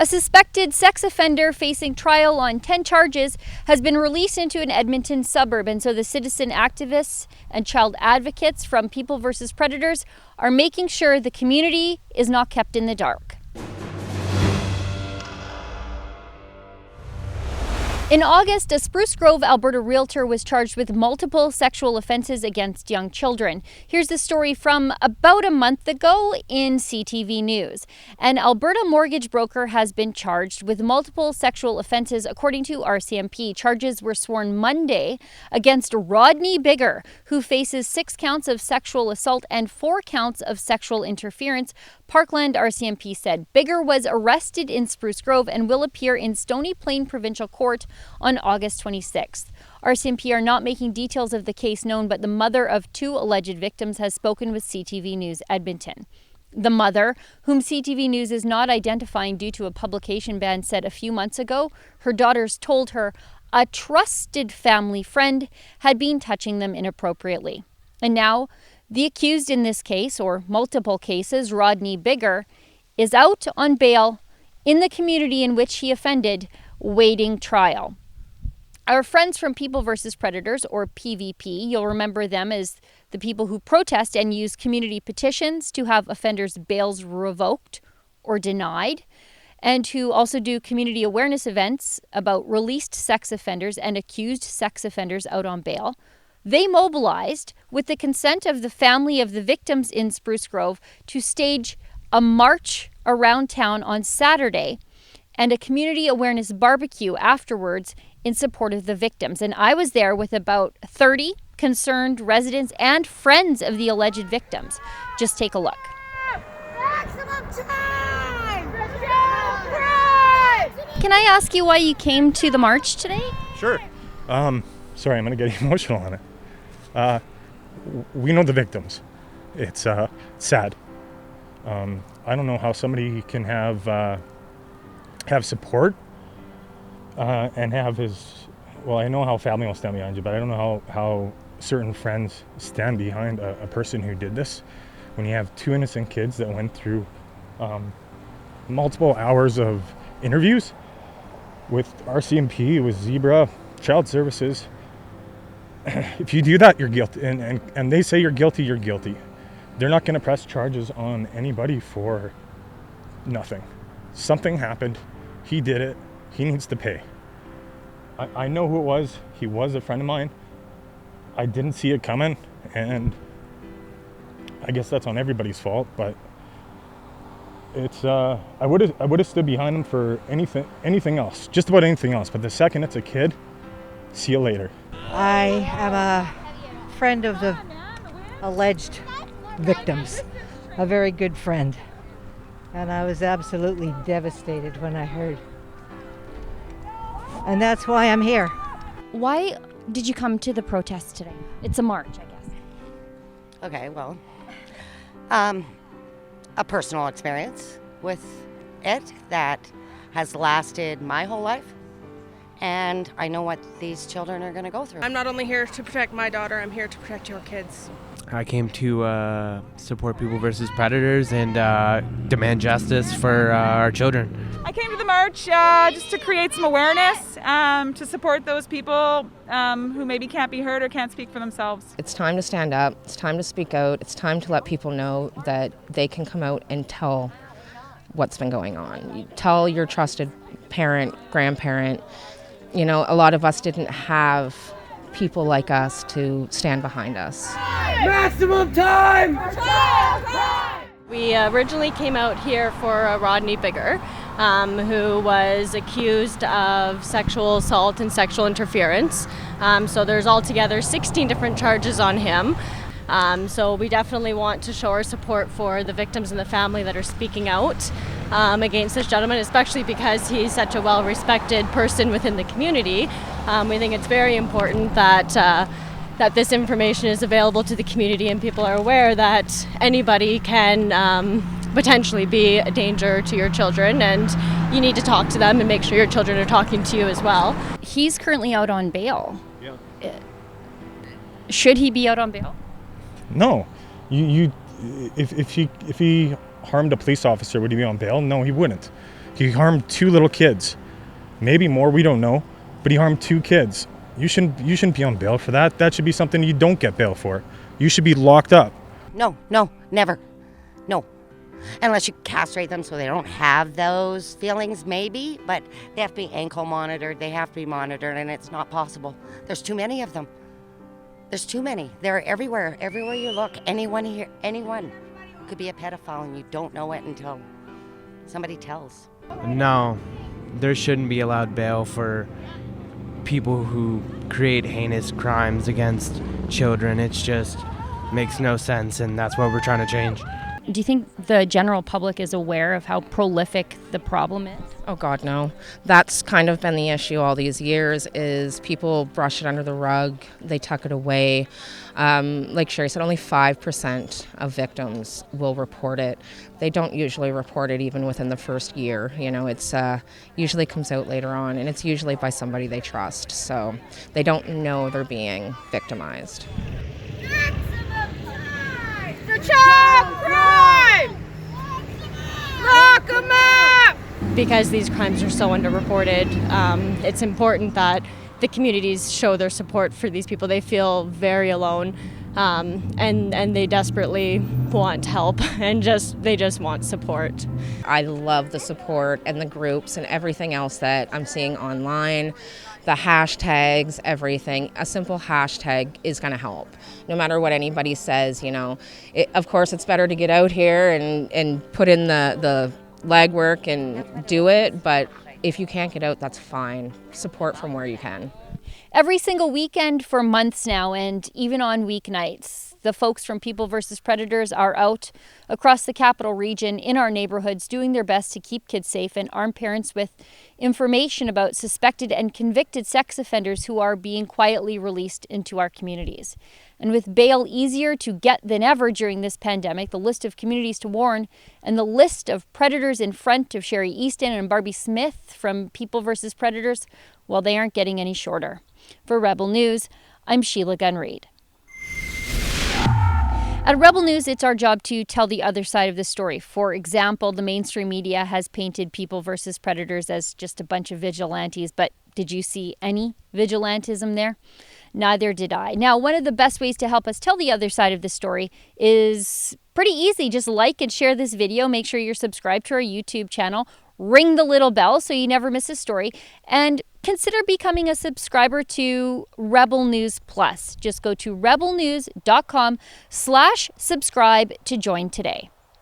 A suspected sex offender facing trial on 10 charges has been released into an Edmonton suburb, and so the citizen activists and child advocates from People vs. Predators are making sure the community is not kept in the dark. In August, a Spruce Grove, Alberta realtor was charged with multiple sexual offenses against young children. Here's the story from about a month ago in CTV News. An Alberta mortgage broker has been charged with multiple sexual offenses, according to RCMP. Charges were sworn Monday against Rodney Biggar, who faces 6 counts of sexual assault and 4 counts of sexual interference. Parkland RCMP said Biggar was arrested in Spruce Grove and will appear in Stony Plain Provincial Court on August 26th. RCMP are not making details of the case known, but the mother of 2 alleged victims has spoken with CTV News Edmonton. The mother, whom CTV News is not identifying due to a publication ban, said a few months ago her daughters told her a trusted family friend had been touching them inappropriately. And now, the accused in this case, or multiple cases, Rodney Biggar, is out on bail in the community in which he offended, waiting trial. Our friends from People vs. Predators, or PVP, you'll remember them as the people who protest and use community petitions to have offenders' bails revoked or denied, and who also do community awareness events about released sex offenders and accused sex offenders out on bail. They mobilized, with the consent of the family of the victims in Spruce Grove, to stage a march around town on Saturday and a community awareness barbecue afterwards in support of the victims. And I was there with about 30 concerned residents and friends of the alleged victims. Just take a look. Maximum time! Can I ask you why you came to the march today? Sure. Sorry, I'm going to get emotional on it. We know the victims. It's sad. I don't know how somebody can have support and have I know how family will stand behind you, but I don't know how certain friends stand behind a person who did this. When you have 2 innocent kids that went through multiple hours of interviews with RCMP, with Zebra, Child Services. If you do that, you're guilty. And they say you're guilty, you're guilty. They're not going to press charges on anybody for nothing. Something happened. He did it. He needs to pay. I know who it was. He was a friend of mine. I didn't see it coming, and I guess that's on everybody's fault, but it's I would have stood behind him for anything else, just about anything else. But the second it's a kid, see you later. I am a friend of the alleged victims, a very good friend, and I was absolutely devastated when I heard. And that's why I'm here. Why did you come to the protest today? It's a march, I guess. Okay, well, a personal experience with it that has lasted my whole life, and I know what these children are going to go through. I'm not only here to protect my daughter, I'm here to protect your kids. I came to support People vs. Predators and demand justice for our children. I came to the march just to create some awareness, to support those people who maybe can't be heard or can't speak for themselves. It's time to stand up. It's time to speak out. It's time to let people know that they can come out and tell what's been going on. You tell your trusted parent, grandparent. You know, a lot of us didn't have people like us to stand behind us. Maximum time! We originally came out here for Rodney Biggar, who was accused of sexual assault and sexual interference. So there's altogether 16 different charges on him. So we definitely want to show our support for the victims and the family that are speaking out against this gentleman, especially because he's such a well-respected person within the community. We think it's very important that this information is available to the community and people are aware that anybody can potentially be a danger to your children, and you need to talk to them and make sure your children are talking to you as well. He's currently out on bail. Yeah. Should he be out on bail? No. If he harmed a police officer, would he be on bail? No, he wouldn't. He harmed 2 little kids. Maybe more, we don't know. But he harmed 2 kids. You shouldn't be on bail for that. That should be something you don't get bail for. You should be locked up. No, never. No. Unless you castrate them so they don't have those feelings, maybe. But they have to be ankle monitored. They have to be monitored, and it's not possible. There's too many of them. There's too many. They're everywhere. Everywhere you look. Anyone could be a pedophile, and you don't know it until somebody tells. No, there shouldn't be allowed bail for people who create heinous crimes against children. It's just makes no sense, and that's what we're trying to change. Do you think the general public is aware of how prolific the problem is? Oh God, no. That's kind of been the issue all these years is people brush it under the rug, they tuck it away. Like Sherry said, only 5% of victims will report it. They don't usually report it even within the first year. You know, it's usually comes out later on, and it's usually by somebody they trust. So they don't know they're being victimized. For child crime! Lock them up! Because these crimes are so underreported, it's important that the communities show their support for these people. They feel very alone, and they desperately want help, and they just want support. I love the support and the groups and everything else that I'm seeing online. The hashtags, everything. A simple hashtag is going to help. No matter what anybody says, you know. Of course, it's better to get out here and put in the legwork and do it, but if you can't get out, that's fine. Support from where you can. Every single weekend for months now, and even on weeknights, the folks from People vs. Predators are out across the capital region in our neighborhoods doing their best to keep kids safe and arm parents with information about suspected and convicted sex offenders who are being quietly released into our communities. And with bail easier to get than ever during this pandemic, the list of communities to warn and the list of predators in front of Sherry Easton and Barbie Smith from People vs. Predators, well, they aren't getting any shorter. For Rebel News, I'm Sheila Gunn Reid. At Rebel News, it's our job to tell the other side of the story. For example, the mainstream media has painted People vs. Predators as just a bunch of vigilantes, but did you see any vigilantism there? Neither did I. Now, one of the best ways to help us tell the other side of the story is pretty easy. Just like and share this video. Make sure you're subscribed to our YouTube channel. Ring the little bell so you never miss a story. And consider becoming a subscriber to Rebel News Plus. Just go to rebelnews.com/subscribe to join today.